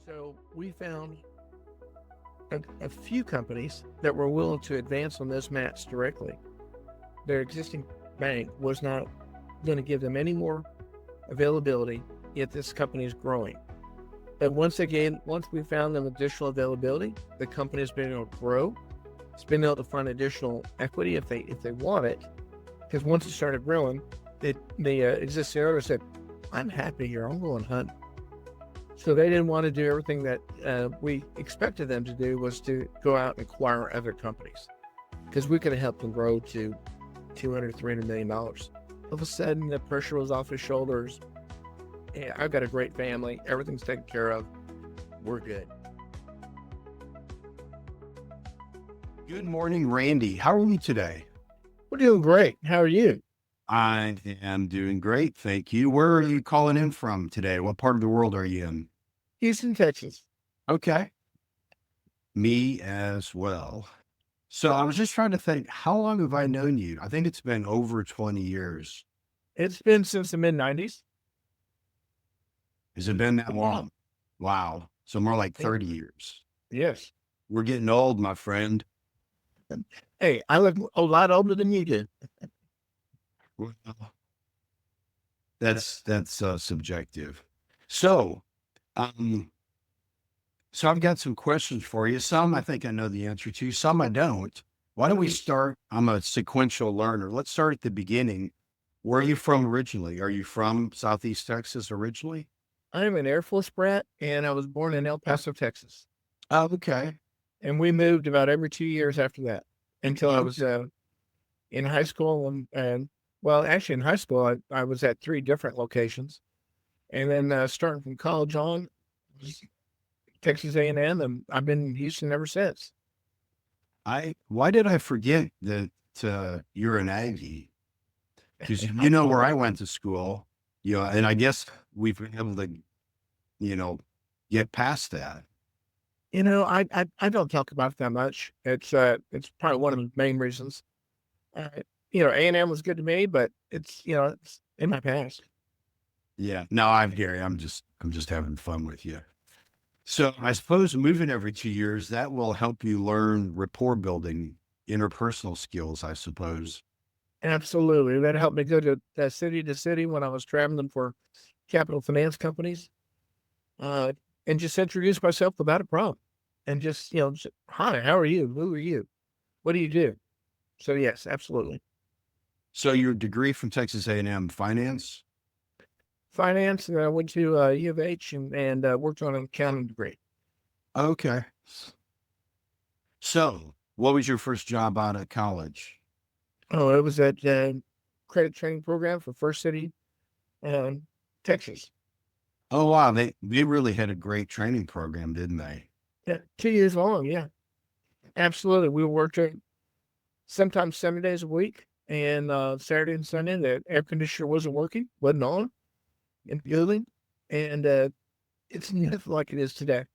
So we found a few companies that were willing to advance on those mats directly. Their existing bank was not going to give them any more availability, yet this company is growing. But once we found them additional availability, the company has been able to grow. It's been able to find additional equity if they want it. Because once it started growing, the existing owner said, "I'm happy here. I'm going hunting." So they didn't want to do everything that we expected them to do, was to go out and acquire other companies, because we could have helped them grow to $200, $300 million. All of a sudden, the pressure was off his shoulders. And I've got a great family. Everything's taken care of. We're good. Good morning, Randy. How are you today? We're doing great. How are you? I am doing great, thank you. Where are you calling in from today? What part of the world are you in? Houston, Texas. Okay. Me as well. So I was just trying to think, how long have I known you? I think it's been over 20 years. It's been since the mid-90s. Has it been that long? Wow. So more like 30 years. Yes. We're getting old, my friend. Hey, I look a lot older than you do. Well, that's subjective. So, so I've got some questions for you. Some I think I know the answer to, some I don't. Why don't we start? I'm a sequential learner. Let's start at the beginning. Where are you from originally? Are you from Southeast Texas originally? I'm an Air Force brat, and I was born in El Paso, Texas. Oh, okay. And we moved about every 2 years after that until I was in high school. And well, actually in high school, I was at 3 different locations. And then starting from college on, Texas A&M, and I've been in Houston ever since. Why did I forget that you're an Aggie? Because you know where I went to school, and I guess we've been able to, get past that. I don't talk about it that much. It's probably one of the main reasons. A&M was good to me, but it's in my past. Yeah, no, I'm Gary. I'm just having fun with you. So I suppose moving every 2 years, that will help you learn rapport building, interpersonal skills, I suppose. Absolutely. That helped me go to city to city when I was traveling for capital finance companies, and just introduce myself without a problem. And just, "Hi, how are you? Who are you? What do you do?" So yes, absolutely. So your degree from Texas A&M, finance? Finance, and I went to U of H and worked on an accounting degree. Okay. So what was your first job out of college? Oh, it was at credit training program for First City, Texas. Oh, wow. They really had a great training program, didn't they? Yeah, 2 years long. Yeah, absolutely. We worked sometimes 7 days a week, and Saturday and Sunday the air conditioner wasn't on in the building, and it's nothing like it is today.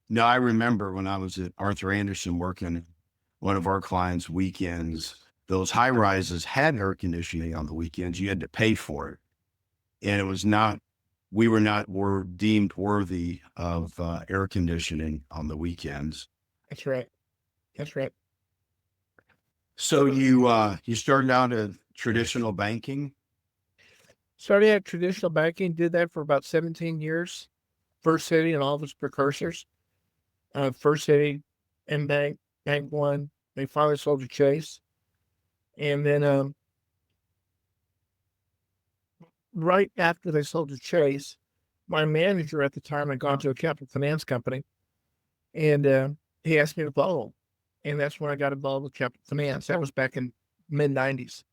No, I remember when I was at Arthur Anderson working one of our clients' weekends, those high rises had air conditioning on the weekends. You had to pay for it. And it was not, we were deemed worthy of air conditioning on the weekends. That's right. That's right. So you started out at traditional banking? Started at traditional banking, did that for about 17 years. First City and all of its precursors. First City, M-Bank, Bank One. They finally sold to Chase. And then right after they sold to Chase, my manager at the time had gone to a capital finance company, and he asked me to follow him. And that's when I got involved with capital finance. That was back in mid-90s.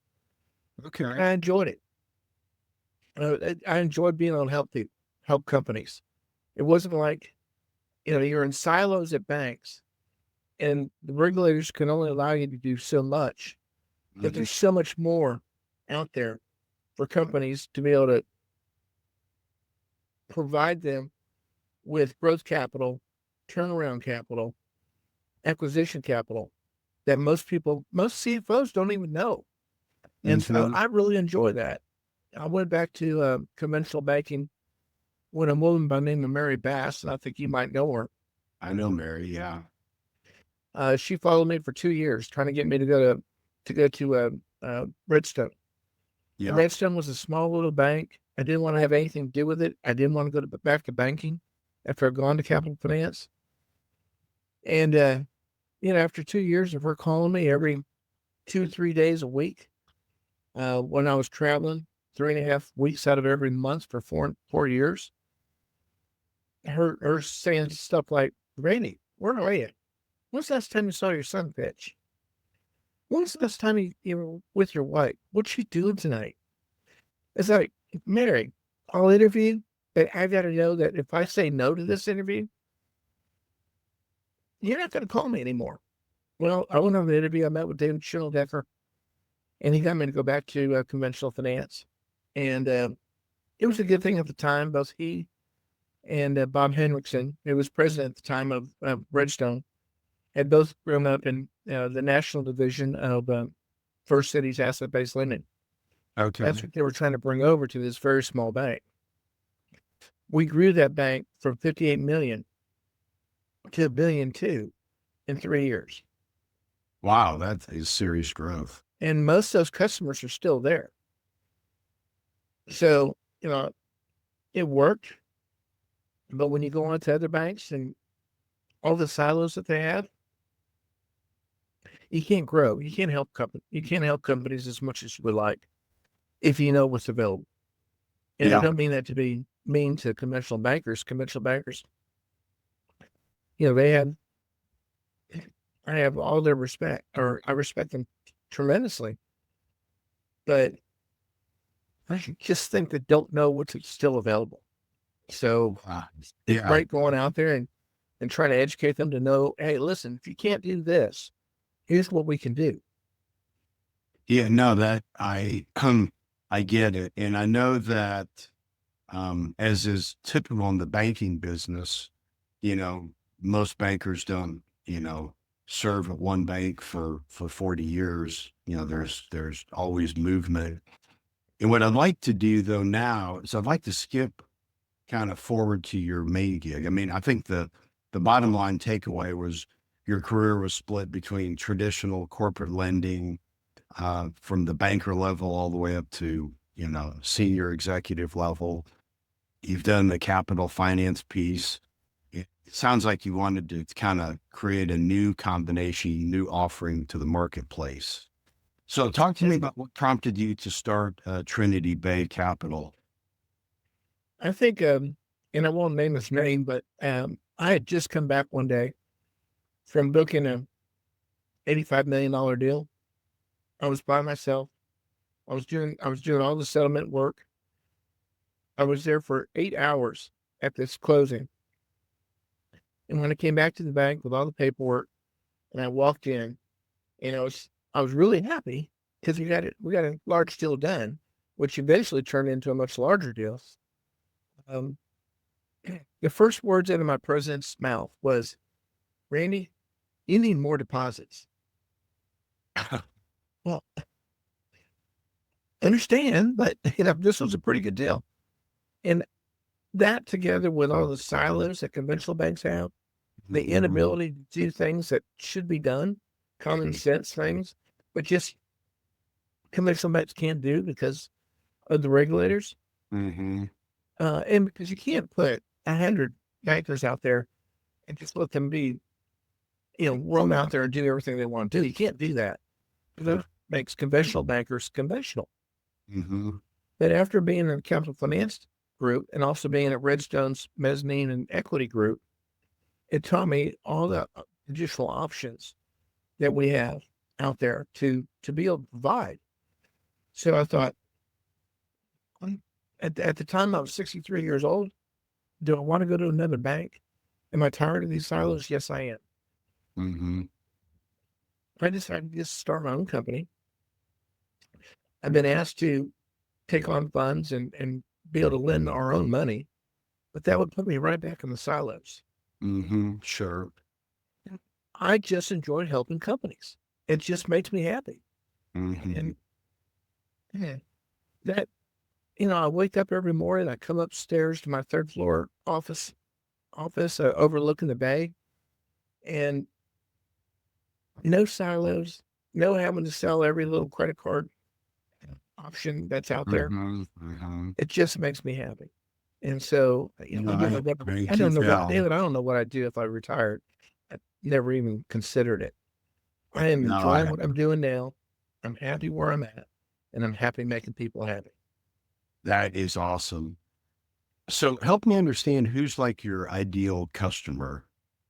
Okay. I enjoyed it. I enjoyed being able to help companies. It wasn't like, you're in silos at banks, and the regulators can only allow you to do so much. But there's so much more out there for companies to be able to provide them with growth capital, turnaround capital, acquisition capital that most CFOs don't even know. And so I really enjoy that. I went back to conventional banking when a woman by the name of Mary Bass, and I think you might know her. I know Mary. Yeah. She followed me for 2 years, trying to get me to go to Redstone. And Yeah. Redstone was a small little bank. I didn't want to have anything to do with it. I didn't want to go back to banking after I'd gone to capital finance. And after 2 years of her calling me every 2-3 days a week, when I was traveling 3.5 weeks out of every month for 4 years, her saying stuff like, "Randy, where are you? When's the last time you saw your son pitch? When's the last time you were with your wife? What's you doing tonight?" It's like, "Mary, I'll interview, but I've got to know that if I say no to this interview, you're not going to call me anymore." Well, I went on the interview. I met with David Schindler, and he got me to go back to conventional finance. And it was a good thing at the time. Both he and Bob Henriksen, who was president at the time of Redstone, had both grown up in the national division of First City's asset-based lending. Okay. That's what they were trying to bring over to this very small bank. We grew that bank from 58 million to $1.2 billion in 3 years. Wow. That's a serious growth. And most of those customers are still there. So, it worked. But when you go on to other banks and all the silos that they have, you can't grow. You can't help companies as much as you would like if you know what's available. And I Yeah. don't mean that to be mean to conventional bankers. Conventional bankers, they I have all their respect, or I respect them tremendously. But I just think they don't know what's still available. So it's Yeah. great going out there and trying to educate them to know, hey, listen, if you can't do this, here's what we can do. Yeah. No, that I get it. And I know that, as is typical in the banking business, most bankers don't, serve at one bank for 40 years. There's always movement. And what I'd like to do though now is I'd like to skip kind of forward to your main gig. I mean, I think the bottom line takeaway was your career was split between traditional corporate lending, from the banker level all the way up to, senior executive level. You've done the capital finance piece. It sounds like you wanted to kind of create a new combination, new offering to the marketplace. So talk to me about what prompted you to start Trinity Bay Capital. I think, and I won't name his name, but I had just come back one day from booking a $85 million deal. I was by myself. I was doing all the settlement work. I was there for 8 hours at this closing. And when I came back to the bank with all the paperwork and I walked in, I was really happy because we got a large deal done, which eventually turned into a much larger deal. Um, the first words out of my president's mouth was, "Randy, you need more deposits." Well, I understand, but this was a pretty good deal. And that, together with all the silos that conventional banks have, the inability to do things that should be done, common sense things, but just conventional banks can't do because of the regulators. Mm-hmm. And because you can't put 100 bankers out there and just let them be, roam out there and do everything they want to do. You can't do that. That makes conventional bankers conventional. Mm-hmm. But after being in the capital finance group and also being at Redstone's mezzanine and equity group, it taught me all the additional options that we have out there to be able to provide. So I thought, at the time I was 63 years old, do I want to go to another bank? Am I tired of these silos? Yes, I am. Mm-hmm. I decided to just start my own company. I've been asked to take on funds and be able to lend our own money, but that would put me right back in the silos. Mm-hmm. Sure. I just enjoy helping companies. It just makes me happy. Mm-hmm. And yeah, that I wake up every morning, I come upstairs to my third floor office overlooking the bay, and no silos, no having to sell every little credit card option that's out there. It just makes me happy. And so, No, I don't know what I can tell. David, I don't know what I'd do if I retired. I never even considered it. I am No, enjoying what I'm doing now. I'm happy where I'm at, and I'm happy making people happy. that is awesome. So help me understand who's like your ideal customer.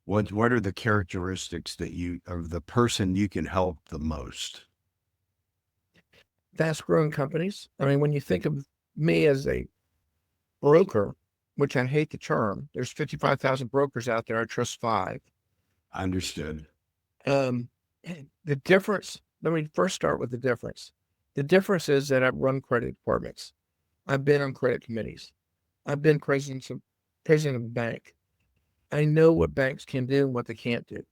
What are the characteristics that you of the person you can help the most? Fast growing companies. I mean, when you think of me as a broker, which I hate the term, there's 55,000 brokers out there. I trust five. Understood. Um, the difference, let me first start with the difference. The difference is that I've run credit departments. I've been on credit committees. I've been president of a bank. I know what banks can do and what they can't do.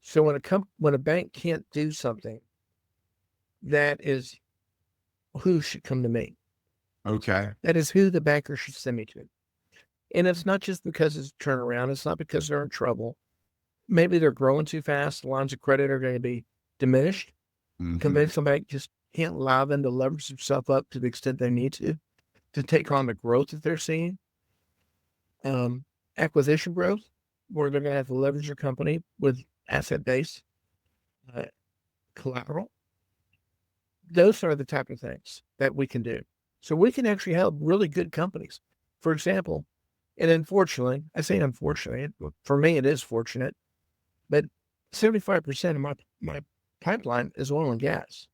So when a bank can't do something, that is who should come to me. Okay. That is who the banker should send me to. And it's not just because it's a turnaround. It's not because they're in trouble. Maybe they're growing too fast. The lines of credit are going to be diminished. Conventional bank just can't allow them to leverage themselves up to the extent they need to take on the growth that they're seeing. Acquisition growth, where they're going to have to leverage their company with asset-based collateral. Those are the type of things that we can do. So we can actually help really good companies. For example, and unfortunately, I say unfortunately, for me it is fortunate, but 75% of my pipeline is oil and gas.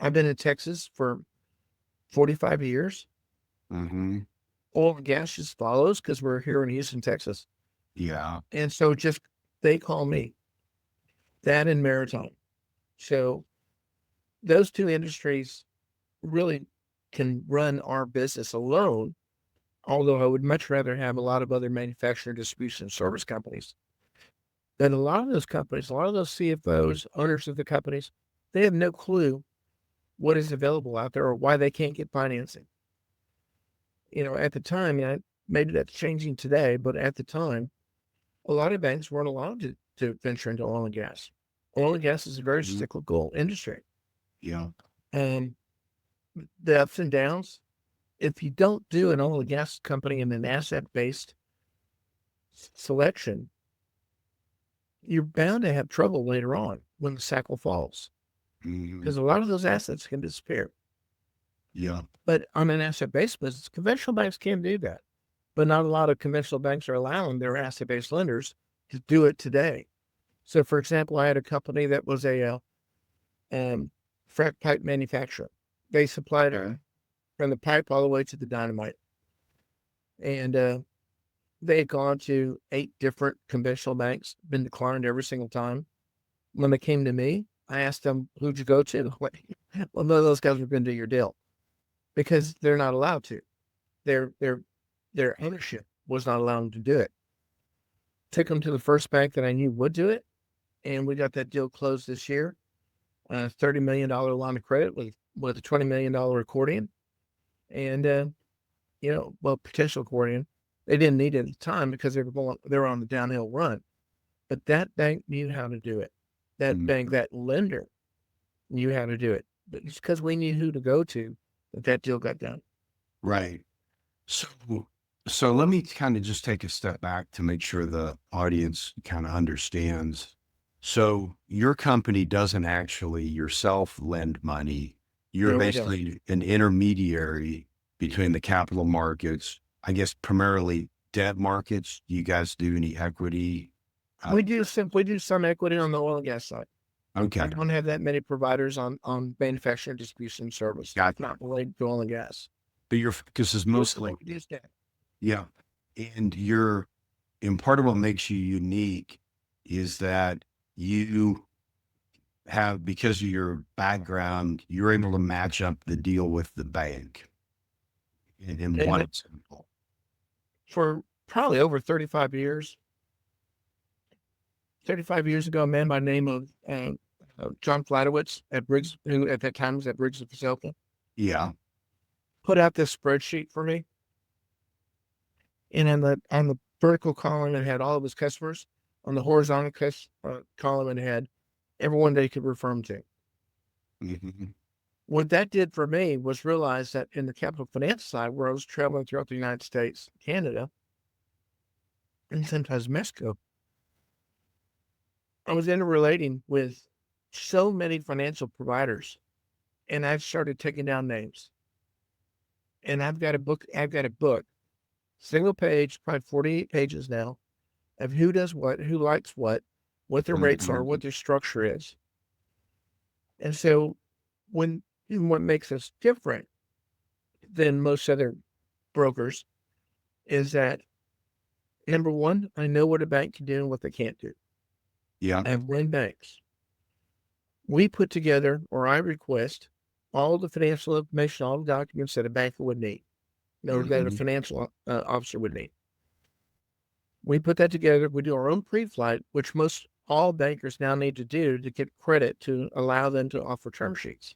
I've been in Texas for 45 years. Mm-hmm. Oil and gas just follows because we're here in Houston, Texas. Yeah. And so they call me, that and maritime. So those two industries really can run our business alone, although I would much rather have a lot of other manufacturing, distribution, and service companies. But a lot of those companies, a lot of those CFOs, owners of the companies, they have no clue what is available out there or why they can't get financing. At the time, maybe that's changing today, but at the time, a lot of banks weren't allowed to venture into oil and gas. Oil and gas is a very cyclical industry. Yeah. And the ups and downs, if you don't do an oil and gas company in an asset-based selection, you're bound to have trouble later on when the cycle falls, because a lot of those assets can disappear. Yeah. But on an asset-based business, conventional banks can do that. But not a lot of conventional banks are allowing their asset-based lenders to do it today. So, for example, I had a company that was a frac pipe manufacturer. They supplied from the pipe all the way to the dynamite. And they had gone to 8 different conventional banks, been declined every single time. When they came to me, I asked them, who'd you go to? Well, none of those guys were going to do your deal because they're not allowed to. Their ownership was not allowing them to do it. Took them to the first bank that I knew would do it, and we got that deal closed this year. $30 million line of credit with a $20 million accordion, and potential accordion. They didn't need it at the time because they were on the downhill run, but that bank knew how to do it. That bank, that lender, knew how to do it. But it's because we knew who to go to that deal got done. Right. So let me kind of just take a step back to make sure the audience kind of understands. So your company doesn't actually yourself lend money. You're No, we don't. basically an intermediary between the capital markets, I guess primarily debt markets. Do you guys do any equity? We do some equity on the oil and gas side. I Okay. don't have that many providers on manufacturing, distribution, service. Gotcha. Not related to oil and gas. But because it's mostly, We just that. yeah. And part of what makes you unique is that you have, because of your background, you're able to match up the deal with the bank in And one it- example. For probably over 35 years. 35 years ago, a man by the name of John Flatowitz at Briggs, who at that time was at Briggs and Pacelka. Yeah. put out this spreadsheet for me. And on the vertical column, it had all of his customers. On the horizontal column, it had everyone they could refer them to. Mm-hmm. What that did for me was realize that in the capital finance side, where I was traveling throughout the United States, Canada, and sometimes Mexico, I was interrelating with so many financial providers, and I started taking down names. And I've got a book, single page, probably 48 pages now, of who does what, who likes what their rates are, what their structure is. And so what makes us different than most other brokers is that, number one, I know what a bank can do and what they can't do. Yeah. I have run banks. We put together, or I request, all the financial information, all the documents that a banker would need, or that a financial officer would need. We put that together. We do our own pre-flight, which most all bankers now need to do to get credit to allow them to offer term sheets.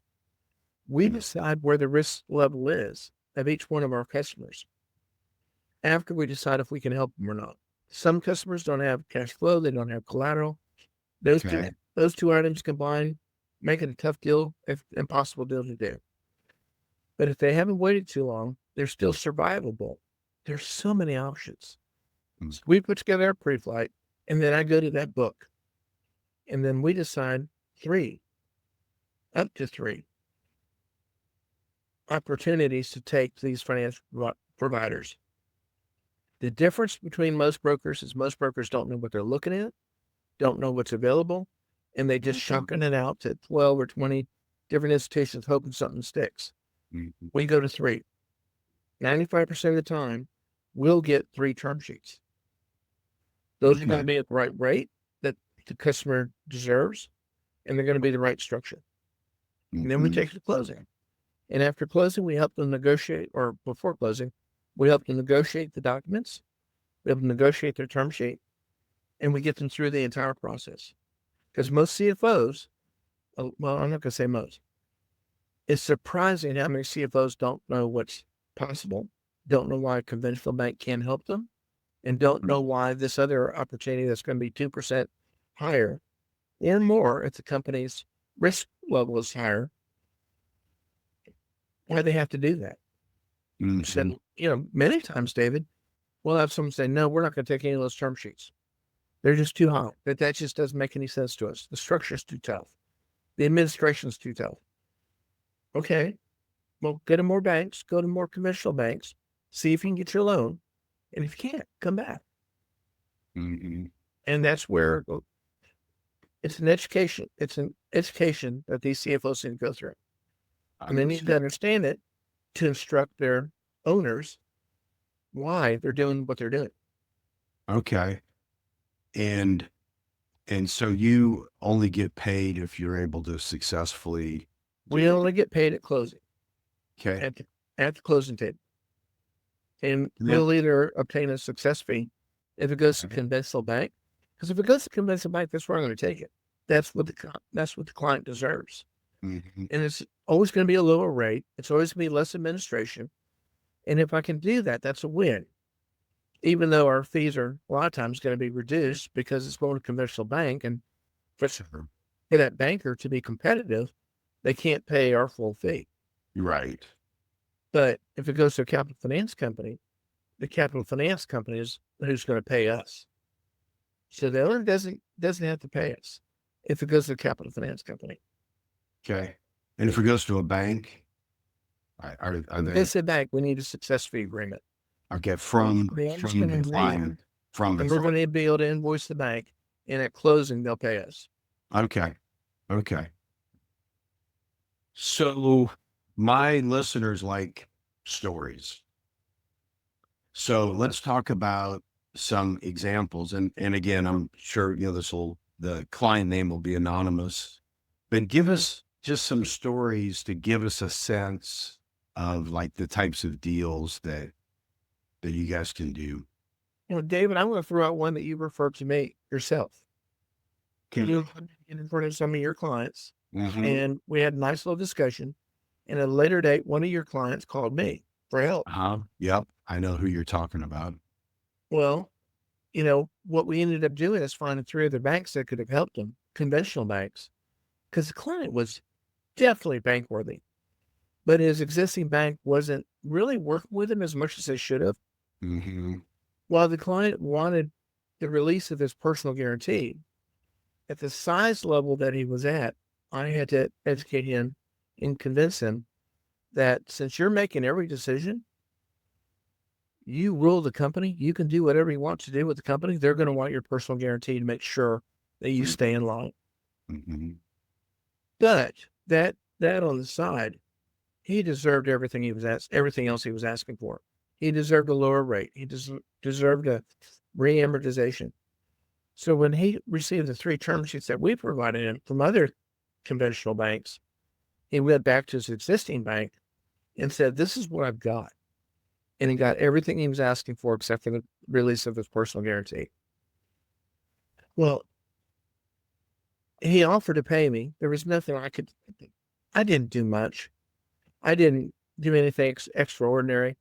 We decide where the risk level is of each one of our customers after we decide if we can help them or not. Some customers don't have cash flow. They don't have collateral. Those two items combined make it a tough deal, if impossible deal to do. But if they haven't waited too long, they're still survivable. There's so many options. So we put together our pre-flight, and then I go to that book. And then we decide up to three opportunities to take these financial providers. The difference between most brokers is most brokers don't know what they're looking at, don't know what's available, and they just shotgun it out to 12 or 20 different institutions hoping something sticks. We go to three. 95% of the time, we'll get 3 term sheets. Those are going to be at the right rate that the customer deserves, and they're going to be the right structure. And then we take it to closing. And after closing, we help them negotiate, or before closing, we help them negotiate the documents, we help them negotiate their term sheet, and we get them through the entire process. Because most CFOs, well, I'm not going to say most, it's surprising how many CFOs don't know what's possible, don't know why a conventional bank can't help them, and don't know why this other opportunity that's going to be 2% higher and more if the company's risk level is higher, why they have to do that. So, many times, David, we'll have someone say, no, we're not going to take any of those term sheets. They're just too high. That just doesn't make any sense to us. The structure's too tough. The administration's too tough. Okay, well, go to more banks, go to more conventional banks, see if you can get your loan. And if you can't, come back. And that's where it's an education. It's an education that these CFOs need to go through. And they need to understand it to instruct their owners why they're doing what they're doing. Okay. And so you only get paid if you're able to successfully. We only get paid at closing. Okay. At the closing table. And we'll either obtain a success fee if it goes to a conventional bank. Because if it goes to a conventional bank, that's where I'm going to take it. That's what the client deserves. And it's always going to be a lower rate. It's always going to be less administration. And if I can do that, that's a win. Even though our fees are a lot of times going to be reduced because it's going to a conventional bank. And for that banker to be competitive, they can't pay our full fee. Right. But if it goes to a capital finance company, the capital finance company is who's going to pay us. So the owner doesn't have to pay us if it goes to a capital finance company. Okay. And if it goes to a bank, are they? It's a bank. We need a success fee agreement. Okay. From the client. And we're going to be able to invoice the bank, and at closing, they'll pay us. Okay. So my listeners like stories. So let's talk about some examples. And again, I'm sure, the client name will be anonymous, but give us just some stories to give us a sense of like the types of deals that you guys can do. David, I'm going to throw out one that you referred to me yourself. Can you get in front of some of your clients? And we had a nice little discussion. And at a later date, one of your clients called me for help. Yep. I know who you're talking about. Well, what we ended up doing is finding three other banks that could have helped him, conventional banks, because the client was definitely bankworthy, but his existing bank wasn't really working with him as much as they should have. Mm-hmm. While the client wanted the release of his personal guarantee, at the size level that he was at, I had to educate him and convince him that since you're making every decision, you rule the company, you can do whatever you want to do with the company. They're going to want your personal guarantee to make sure that you stay in line. Mm-hmm. But that on the side, he deserved everything else he was asking for. He deserved a lower rate. He deserved a re-amortization. So when he received the 3 term sheets that we provided him from other conventional banks, he went back to his existing bank and said, "This is what I've got." And he got everything he was asking for except for the release of his personal guarantee. Well, he offered to pay me. There was nothing I didn't do much. I didn't do anything extraordinary.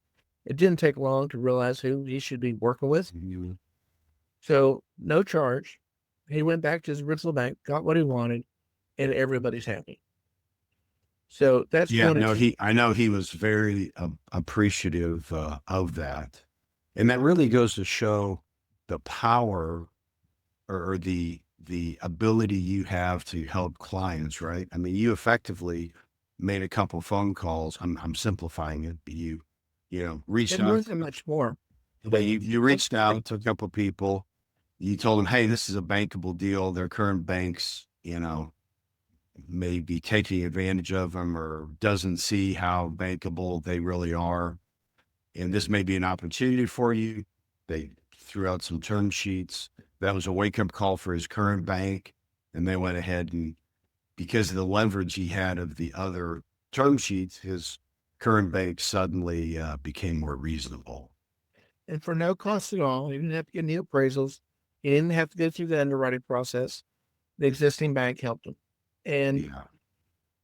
It didn't take long to realize who he should be working with. Mm-hmm. So no charge. He went back to his original bank, got what he wanted, and everybody's happy. So that's Yeah, no, I know he was very appreciative of that. And that really goes to show the power or the ability you have to help clients, right? I mean, you effectively made a couple phone calls. I'm simplifying it, but you reached It out. wasn't much more. You reached out to a couple of people. You told them, hey, this is a bankable deal. Their current banks, may be taking advantage of them or doesn't see how bankable they really are. And this may be an opportunity for you. They threw out some term sheets. That was a wake-up call for his current bank. And they went ahead and, because of the leverage he had of the other term sheets, his current bank suddenly became more reasonable. And for no cost at all, he didn't have to get any appraisals. He didn't have to go through the underwriting process. The existing bank helped him. And Yeah.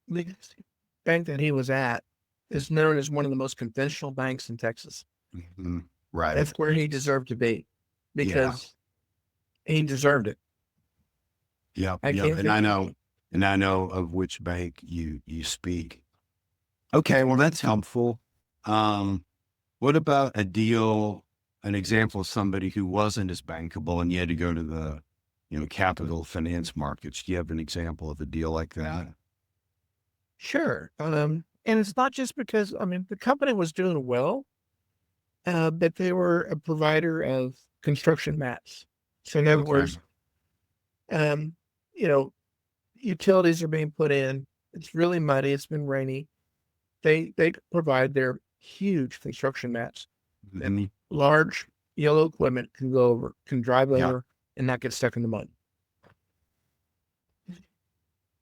the existing bank that he was at is known as one of the most conventional banks in Texas. Mm-hmm. Right. That's where he deserved to be because he deserved it. Yeah. I can't And I know of which bank you speak. Okay, well, that's helpful. What about an example of somebody who wasn't as bankable and you had to go to the, capital finance markets? Do you have an example of a deal like that? Sure. And it's not just because, the company was doing well, but they were a provider of construction mats. So in other words, um, you know, utilities are being put in. It's really muddy. It's been rainy. They provide their huge construction mats. Mhm. Large yellow equipment can drive Yeah. over and not get stuck in the mud.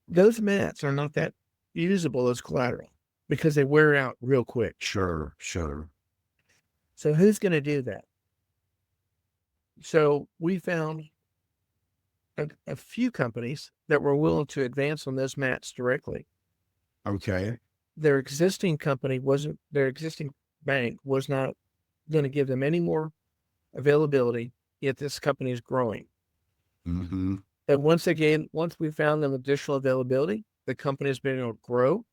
Those mats are not that usable as collateral because they wear out real quick. Sure. So who's going to do that? So we found a few companies that were willing to advance on those mats directly. Okay. Their existing bank was not going to give them any more availability, yet this company is growing. Mm-hmm. And once we found them additional availability, the company has been able to grow.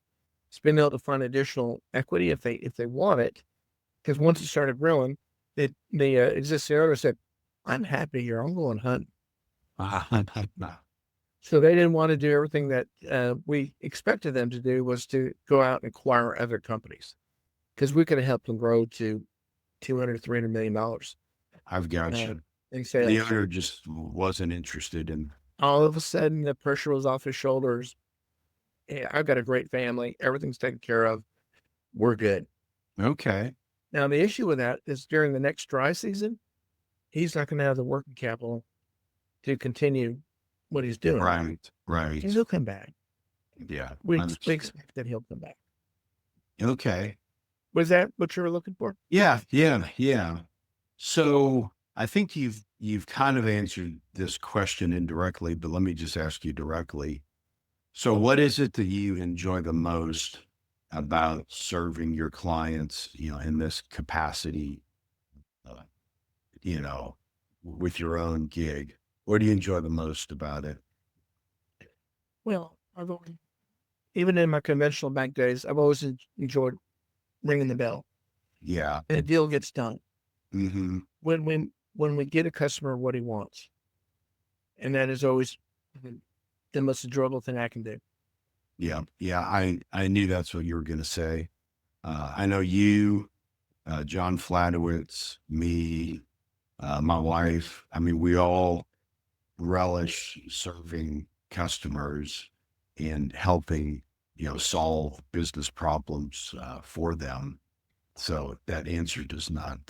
It's been able to find additional equity if they want it. Because once it started growing, the existing owner said, "I'm happy here. I'm going hunting." So they didn't want to do everything that we expected them to do, was to go out and acquire other companies, because we could have helped them grow to $200-300 million. I've got you. And say, The owner just wasn't interested in. all of a sudden, the pressure was off his shoulders. Yeah, I've got a great family. Everything's taken care of. We're good. Okay. Now, the issue with that is during the next dry season, he's not going to have the working capital to continue what he's doing. Right. And he'll come back. Yeah. We expect that he'll come back. Okay. Was that what you were looking for? Yeah. So I think you've kind of answered this question indirectly, but let me just ask you directly. So what is it that you enjoy the most about serving your clients, in this capacity, uh, you know, with your own gig? What do you enjoy the most about it? Well, even in my conventional bank days, I've always enjoyed ringing the bell Yeah. and a deal gets done. Hmm. When we get a customer what he wants, and that is always the most enjoyable thing I can do. Yeah. Yeah. I knew that's what you were going to say. I know you, John Flatowitz, me, my wife. I mean, we all relish serving customers and helping, solve business problems for them. So that answer does not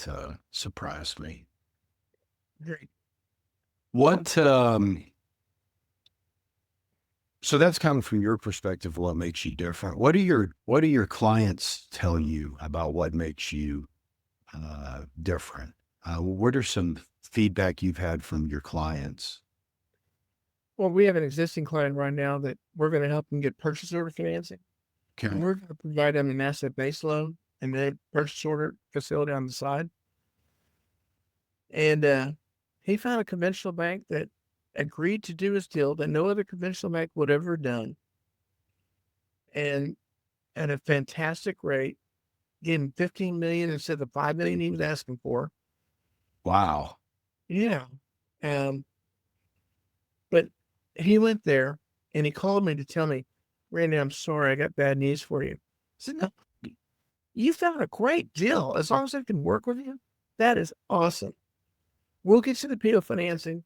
surprise me. Great. What, so that's coming from your perspective, what makes you different. What do your clients tell you about what makes you different? What are some feedback you've had from your clients? Well, we have an existing client right now that we're going to help them get purchase order financing. And Okay. we're going to provide them an asset base loan and then purchase order facility on the side. And he found a conventional bank that agreed to do his deal that no other conventional bank would ever have done. And at a fantastic rate, gave him 15 million instead of the 5 million he was asking for. Wow. Yeah. Um, but he went there and he called me to tell me, Randy, I'm sorry, I got bad news for you. I said, no, you found a great deal. As long as I can work with you, that is awesome. We'll get you the PO financing.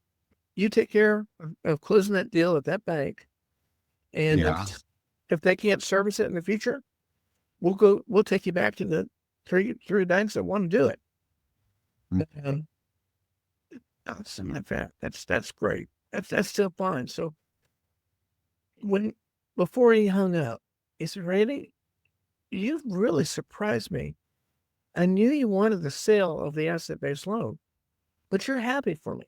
You take care of closing that deal at that bank. And Yeah. if they can't service it in the future, we'll take you back to the three banks that want to do it. Mm. Um, that's great. That's still fine. So when before he hung up, he said, Randy, you've really surprised me. I knew you wanted the sale of the asset based loan, but you're happy for me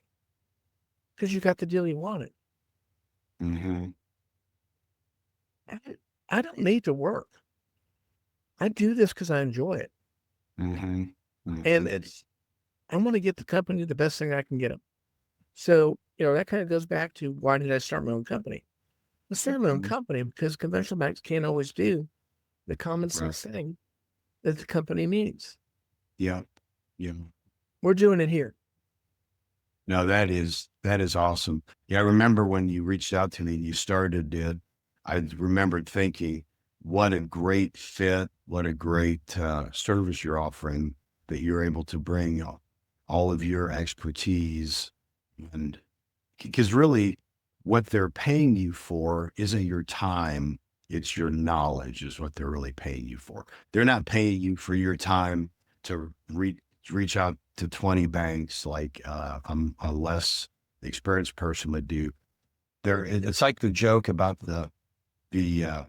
because you got the deal you wanted. Mm-hmm. I, I don't need to work. I do this because I enjoy it. Mm-hmm. And Mm-hmm. I'm going to get the company the best thing I can get them. So, that kind of goes back to why did I start my own company? I started my own company because conventional banks can't always do the common Right. sense thing that the company needs. Yeah. Yeah. We're doing it here. No, that is awesome. Yeah, I remember when you reached out to me and you started it, I remembered thinking, what a great fit, what a great service you're offering that you're able to bring all of your expertise. And because really what they're paying you for isn't your time, it's your knowledge is what they're really paying you for. They're not paying you for your time to reach out to 20 banks like a less experienced person would do. It's like the joke about the the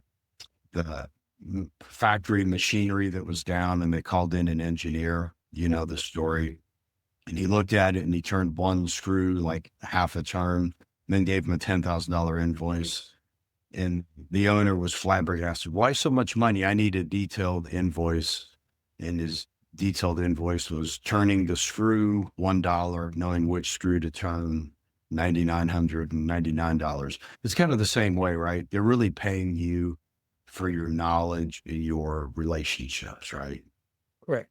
factory machinery that was down and they called in an engineer, the story. And he looked at it and he turned one screw like half a turn, and then gave him a $10,000 invoice. And the owner was flabbergasted. Why so much money? I need a detailed invoice. And his detailed invoice was turning the screw $1, knowing which screw to turn $9,999. It's kind of the same way, right? They're really paying you for your knowledge and your relationships, right? Correct.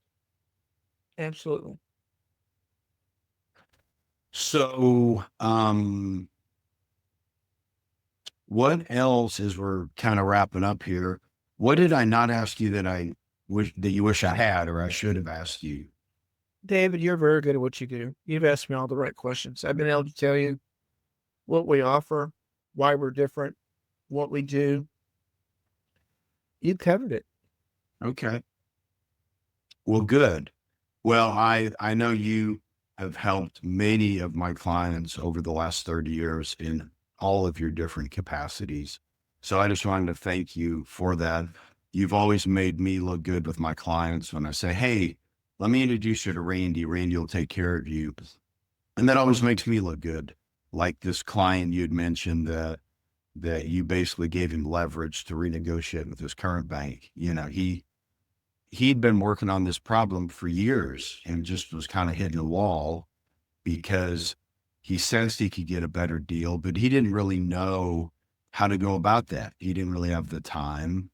Absolutely. So, what else, as we're kind of wrapping up here, what did I not ask you that I wish that you wish I had, or I should have asked you? David, you're very good at what you do. You've asked me all the right questions. I've been able to tell you what we offer, why we're different, what we do. You covered it. Okay. Well, good. Well, I know you have helped many of my clients over the last 30 years in all of your different capacities. So I just wanted to thank you for that. You've always made me look good with my clients when I say, hey, let me introduce you to Randy. Randy will take care of you. And that always makes me look good. Like this client you'd mentioned that that you basically gave him leverage to renegotiate with his current bank. He'd been working on this problem for years and just was kind of hitting the wall because he sensed he could get a better deal, but he didn't really know how to go about that. He didn't really have the time,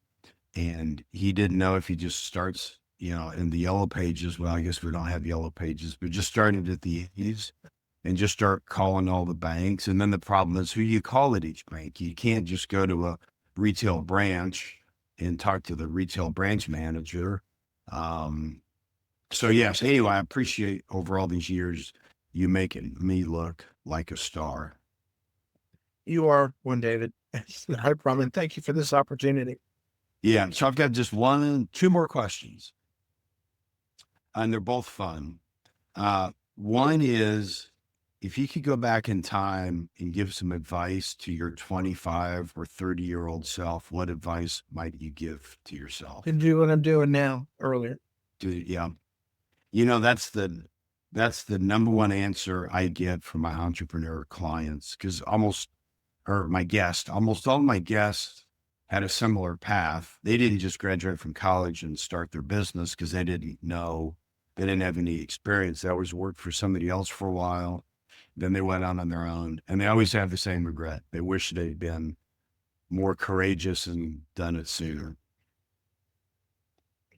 and he didn't know if he just starts, in the yellow pages. Well, I guess we don't have yellow pages, but just started at the E's and just start calling all the banks. And then the problem is, who do you call at each bank? You can't just go to a retail branch and talk to the retail branch manager. So yes, anyway, I appreciate over all these years, you making me look like a star. You are one, David. I promise. Thank you for this opportunity. Yeah. So I've got just two more questions, and they're both fun. One is, if you could go back in time and give some advice to your 25 or 30-year-old self, what advice might you give to yourself? To do what I'm doing now earlier. Yeah. That's the number one answer I get from my entrepreneur clients, because almost all my guests had a similar path. They didn't just graduate from college and start their business because they didn't have any experience. They always worked for somebody else for a while. Then they went out on their own, and they always have the same regret. They wish they'd been more courageous and done it sooner.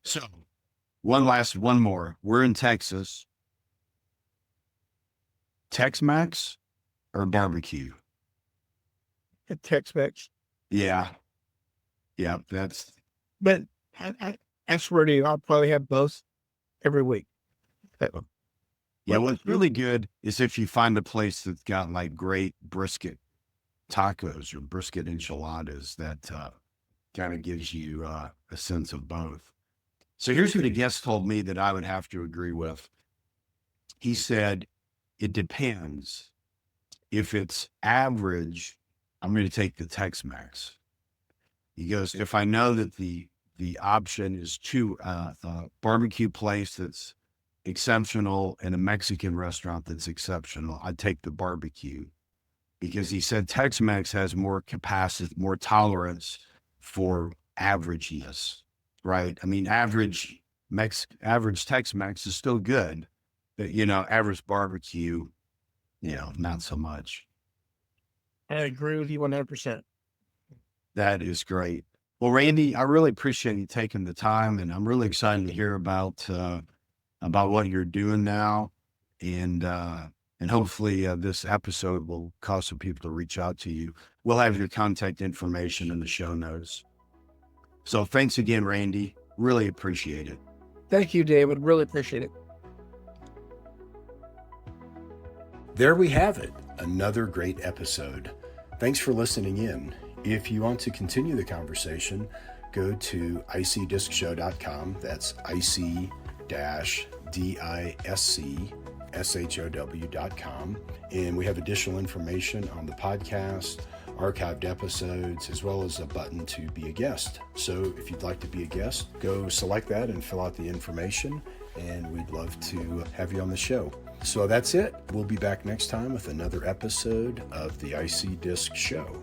So one more. We're in Texas. Tex-Mex or barbecue? Tex-Mex. Yeah. But I swear to you, I'll probably have both every week. Yeah, what's really good is if you find a place that's got like great brisket tacos or brisket enchiladas, that kind of gives you a sense of both. So here's what a guest told me that I would have to agree with. He said, it depends. If it's average, I'm going to take the Tex-Mex. He goes, if I know that the option is a barbecue place that's exceptional and a Mexican restaurant that's exceptional, I'd take the barbecue, because he said Tex-Mex has more capacity, more tolerance for averageness, right? I mean, average Tex-Mex is still good, but average barbecue, not so much. I agree with you 100%. That is great. Well, Randy, I really appreciate you taking the time, and I'm really excited to hear about what you're doing now, and hopefully this episode will cause some people to reach out to you. We'll have your contact information in the show notes. So thanks again, Randy. Really appreciate it. Thank you, David. Really appreciate it. There we have it. Another great episode. Thanks for listening in. If you want to continue the conversation, go to icdiscshow.com. That's ic-discshow.com. And we have additional information on the podcast, archived episodes, as well as a button to be a guest. So if you'd like to be a guest, go select that and fill out the information, and we'd love to have you on the show. So that's it. We'll be back next time with another episode of the IC Disc Show.